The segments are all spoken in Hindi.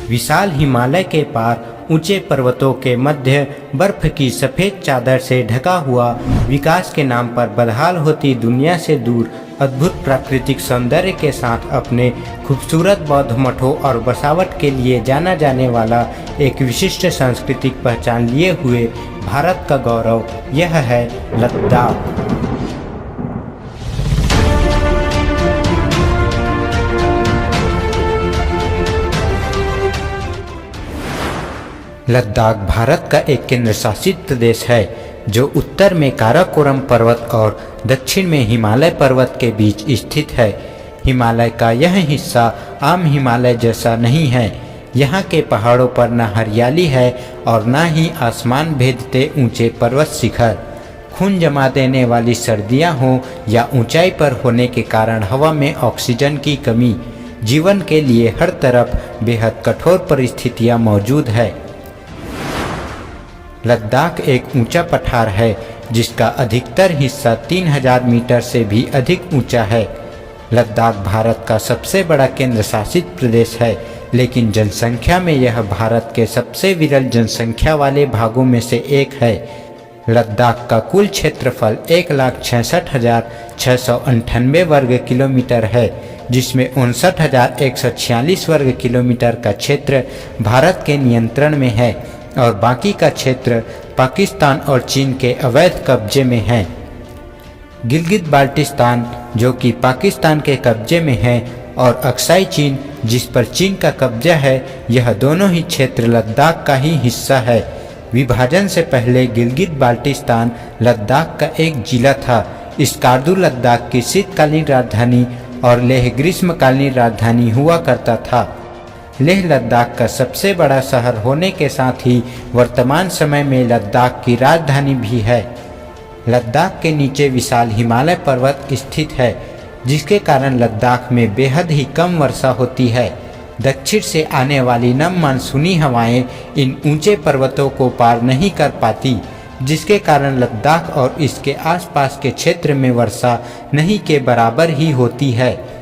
विशाल हिमालय के पार ऊंचे पर्वतों के मध्य बर्फ की सफ़ेद चादर से ढका हुआ विकास के नाम पर बदहाल होती दुनिया से दूर अद्भुत प्राकृतिक सौंदर्य के साथ अपने खूबसूरत बौद्ध मठों और बसावट के लिए जाना जाने वाला एक विशिष्ट सांस्कृतिक पहचान लिए हुए भारत का गौरव यह है लद्दाख। लद्दाख भारत का एक केंद्र शासित प्रदेश है जो उत्तर में काराकोरम पर्वत और दक्षिण में हिमालय पर्वत के बीच स्थित है। हिमालय का यह हिस्सा आम हिमालय जैसा नहीं है। यहाँ के पहाड़ों पर न हरियाली है और न ही आसमान भेदते ऊंचे पर्वत शिखर। खून जमा देने वाली सर्दियाँ हों या ऊंचाई पर होने के कारण हवा में ऑक्सीजन की कमी, जीवन के लिए हर तरफ बेहद कठोर परिस्थितियाँ मौजूद है। लद्दाख एक ऊंचा पठार है जिसका अधिकतर हिस्सा 3000 मीटर से भी अधिक ऊंचा है। लद्दाख भारत का सबसे बड़ा केंद्र शासित प्रदेश है, लेकिन जनसंख्या में यह भारत के सबसे विरल जनसंख्या वाले भागों में से एक है। लद्दाख का कुल क्षेत्रफल 1,66,698 वर्ग किलोमीटर है, जिसमें 59,146 वर्ग किलोमीटर का क्षेत्र भारत के नियंत्रण में है और बाकी का क्षेत्र पाकिस्तान और चीन के अवैध कब्जे में है। गिलगित बाल्टिस्तान जो कि पाकिस्तान के कब्जे में है और अक्साई चीन जिस पर चीन का कब्जा है, यह दोनों ही क्षेत्र लद्दाख का ही हिस्सा है। विभाजन से पहले गिलगित बाल्टिस्तान लद्दाख का एक जिला था। स्कार्दू लद्दाख की शीतकालीन राजधानी और लेह ग्रीष्मकालीन राजधानी हुआ करता था। लेह लद्दाख का सबसे बड़ा शहर होने के साथ ही वर्तमान समय में लद्दाख की राजधानी भी है। लद्दाख के नीचे विशाल हिमालय पर्वत स्थित है, जिसके कारण लद्दाख में बेहद ही कम वर्षा होती है। दक्षिण से आने वाली नम मानसूनी हवाएं इन ऊंचे पर्वतों को पार नहीं कर पाती, जिसके कारण लद्दाख और इसके आसपास के क्षेत्र में वर्षा नहीं के बराबर ही होती है।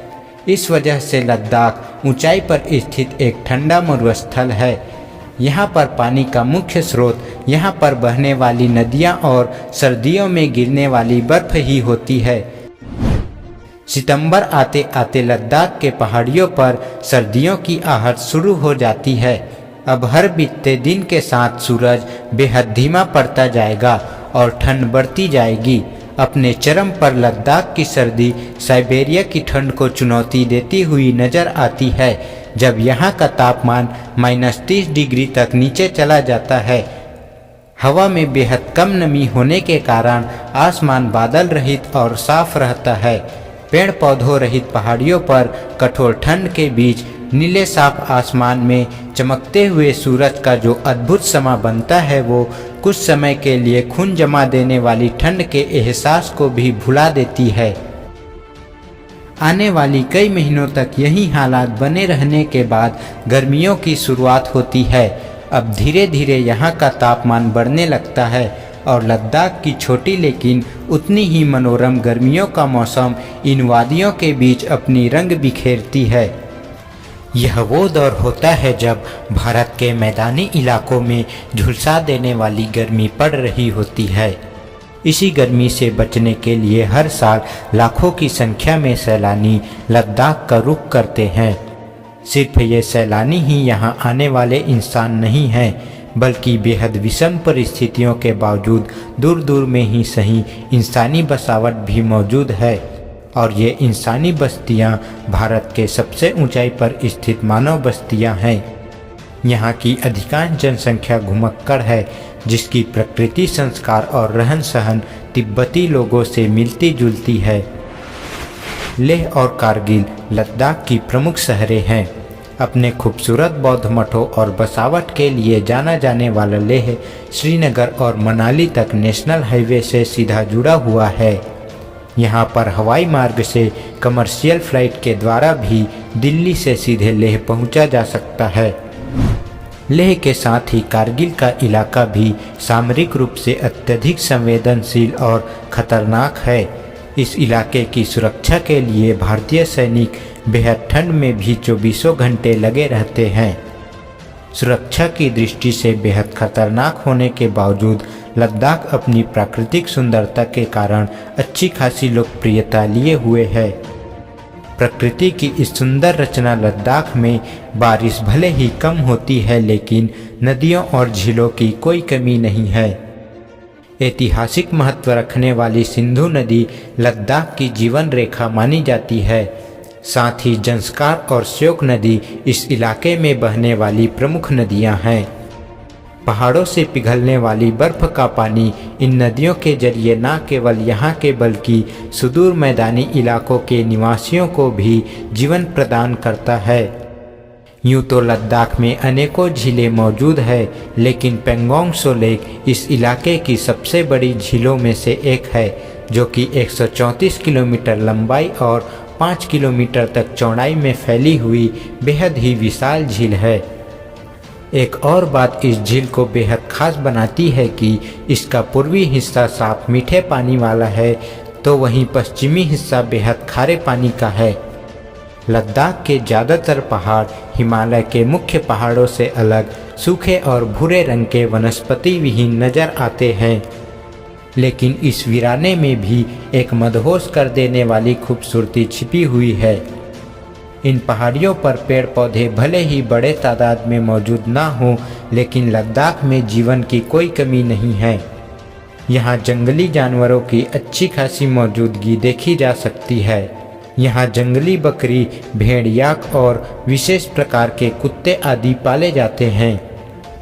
इस वजह से लद्दाख ऊंचाई पर स्थित एक ठंडा मरुस्थल है। यहाँ पर पानी का मुख्य स्रोत यहाँ पर बहने वाली नदियाँ और सर्दियों में गिरने वाली बर्फ ही होती है। सितंबर आते आते लद्दाख के पहाड़ियों पर सर्दियों की आहट शुरू हो जाती है। अब हर बीतते दिन के साथ सूरज बेहद धीमा पड़ता जाएगा और ठंड बढ़ती जाएगी। अपने चरम पर लद्दाख की सर्दी साइबेरिया की ठंड को चुनौती देती हुई नजर आती है, जब यहाँ का तापमान -30 डिग्री तक नीचे चला जाता है। हवा में बेहद कम नमी होने के कारण आसमान बादल रहित और साफ रहता है। पेड़ पौधों रहित पहाड़ियों पर कठोर ठंड के बीच नीले साफ आसमान में चमकते हुए सूरज का जो अद्भुत समा बनता है, वो कुछ समय के लिए खून जमा देने वाली ठंड के एहसास को भी भुला देती है। आने वाली कई महीनों तक यही हालात बने रहने के बाद गर्मियों की शुरुआत होती है। अब धीरे धीरे यहाँ का तापमान बढ़ने लगता है और लद्दाख की छोटी लेकिन उतनी ही मनोरम गर्मियों का मौसम इन वादियों के बीच अपनी रंग बिखेरती है। यह वो दौर होता है जब भारत के मैदानी इलाकों में झुलसा देने वाली गर्मी पड़ रही होती है। इसी गर्मी से बचने के लिए हर साल लाखों की संख्या में सैलानी लद्दाख का रुख करते हैं। सिर्फ ये सैलानी ही यहाँ आने वाले इंसान नहीं हैं, बल्कि बेहद विषम परिस्थितियों के बावजूद दूर दूर में ही सही इंसानी बसावट भी मौजूद है। और ये इंसानी बस्तियाँ भारत के सबसे ऊंचाई पर स्थित मानव बस्तियाँ हैं। यहाँ की अधिकांश जनसंख्या घुमक्कड़ है, जिसकी प्रकृति, संस्कार और रहन सहन तिब्बती लोगों से मिलती जुलती है। लेह और कारगिल लद्दाख की प्रमुख शहरें हैं। अपने खूबसूरत बौद्ध मठों और बसावट के लिए जाना जाने वाला लेह श्रीनगर और मनाली तक नेशनल हाईवे से सीधा जुड़ा हुआ है। यहाँ पर हवाई मार्ग से कमर्शियल फ्लाइट के द्वारा भी दिल्ली से सीधे लेह पहुँचा जा सकता है। लेह के साथ ही कारगिल का इलाका भी सामरिक रूप से अत्यधिक संवेदनशील और खतरनाक है। इस इलाके की सुरक्षा के लिए भारतीय सैनिक बेहद ठंड में भी 24 घंटे लगे रहते हैं। सुरक्षा की दृष्टि से बेहद खतरनाक होने के बावजूद लद्दाख अपनी प्राकृतिक सुंदरता के कारण अच्छी खासी लोकप्रियता लिए हुए है। प्रकृति की इस सुंदर रचना लद्दाख में बारिश भले ही कम होती है, लेकिन नदियों और झीलों की कोई कमी नहीं है। ऐतिहासिक महत्व रखने वाली सिंधु नदी लद्दाख की जीवन रेखा मानी जाती है। साथ ही जंस्कार और श्योक नदी इस इलाके में बहने वाली प्रमुख नदियां हैं। पहाड़ों से पिघलने वाली बर्फ का पानी इन नदियों के जरिए न केवल यहाँ के बल्कि सुदूर मैदानी इलाकों के निवासियों को भी जीवन प्रदान करता है। यूँ तो लद्दाख में अनेकों झीलें मौजूद है, लेकिन पेंगोंग त्सो लेक इस इलाके की सबसे बड़ी झीलों में से एक है, जो कि 134 किलोमीटर लंबाई और 5 किलोमीटर तक चौड़ाई में फैली हुई बेहद ही विशाल झील है। एक और बात इस झील को बेहद खास बनाती है कि इसका पूर्वी हिस्सा साफ मीठे पानी वाला है, तो वहीं पश्चिमी हिस्सा बेहद खारे पानी का है। लद्दाख के ज़्यादातर पहाड़ हिमालय के मुख्य पहाड़ों से अलग सूखे और भूरे रंग के वनस्पति विहीन नजर आते हैं, लेकिन इस वीराने में भी एक मदहोश कर देने वाली खूबसूरती छिपी हुई है। इन पहाड़ियों पर पेड़ पौधे भले ही बड़े तादाद में मौजूद ना हो, लेकिन लद्दाख में जीवन की कोई कमी नहीं है। यहाँ जंगली जानवरों की अच्छी खासी मौजूदगी देखी जा सकती है। यहाँ जंगली बकरी, भेड़, याक और विशेष प्रकार के कुत्ते आदि पाले जाते हैं।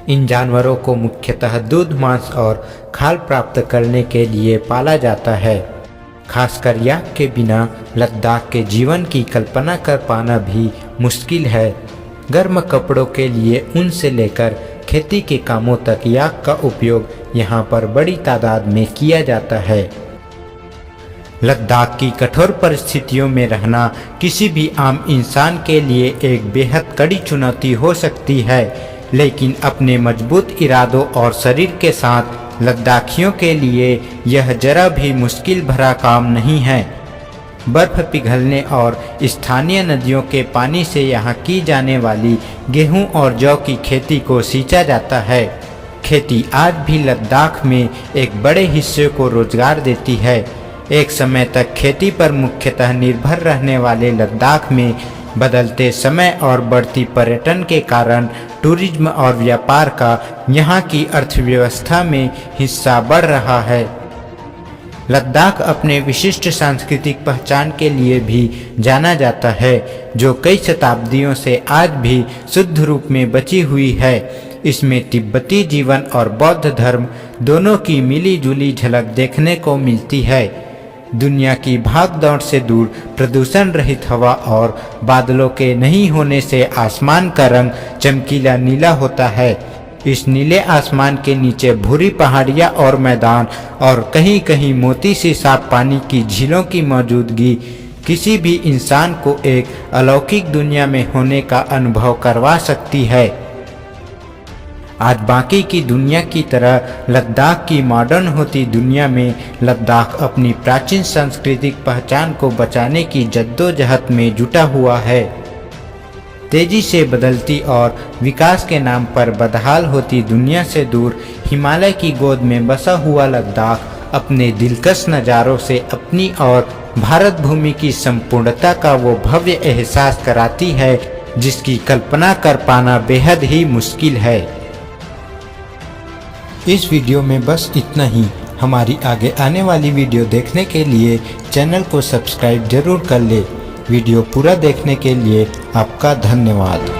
इन जानवरों को मुख्यतः दूध, मांस और खाल प्राप्त करने के लिए पाला जाता है। खासकर याक के बिना लद्दाख के जीवन की कल्पना कर पाना भी मुश्किल है। गर्म कपड़ों के लिए ऊन से लेकर खेती के कामों तक याक का उपयोग यहाँ पर बड़ी तादाद में किया जाता है। लद्दाख की कठोर परिस्थितियों में रहना किसी भी आम इंसान के लिए एक बेहद कड़ी चुनौती हो सकती है, लेकिन अपने मजबूत इरादों और शरीर के साथ लद्दाखियों के लिए यह जरा भी मुश्किल भरा काम नहीं है। बर्फ पिघलने और स्थानीय नदियों के पानी से यहाँ की जाने वाली गेहूं और जौ की खेती को सींचा जाता है। खेती आज भी लद्दाख में एक बड़े हिस्से को रोजगार देती है। एक समय तक खेती पर मुख्यतः निर्भर रहने वाले लद्दाख में बदलते समय और बढ़ती पर्यटन के कारण टूरिज्म और व्यापार का यहाँ की अर्थव्यवस्था में हिस्सा बढ़ रहा है। लद्दाख अपने विशिष्ट सांस्कृतिक पहचान के लिए भी जाना जाता है, जो कई शताब्दियों से आज भी शुद्ध रूप में बची हुई है। इसमें तिब्बती जीवन और बौद्ध धर्म दोनों की मिली जुली झलक देखने को मिलती है। दुनिया की भाग दौड़ से दूर प्रदूषण रहित हवा और बादलों के नहीं होने से आसमान का रंग चमकीला नीला होता है। इस नीले आसमान के नीचे भूरी पहाड़ियाँ और मैदान और कहीं कहीं मोती से साफ पानी की झीलों की मौजूदगी किसी भी इंसान को एक अलौकिक दुनिया में होने का अनुभव करवा सकती है। आज बाकी की दुनिया की तरह लद्दाख की मॉडर्न होती दुनिया में लद्दाख अपनी प्राचीन सांस्कृतिक पहचान को बचाने की जद्दोजहद में जुटा हुआ है। तेजी से बदलती और विकास के नाम पर बदहाल होती दुनिया से दूर हिमालय की गोद में बसा हुआ लद्दाख अपने दिलकश नज़ारों से अपनी और भारत भूमि की संपूर्णता का वो भव्य एहसास कराती है, जिसकी कल्पना कर पाना बेहद ही मुश्किल है। इस वीडियो में बस इतना ही। हमारी आगे आने वाली वीडियो देखने के लिए चैनल को सब्सक्राइब जरूर कर ले। वीडियो पूरा देखने के लिए आपका धन्यवाद।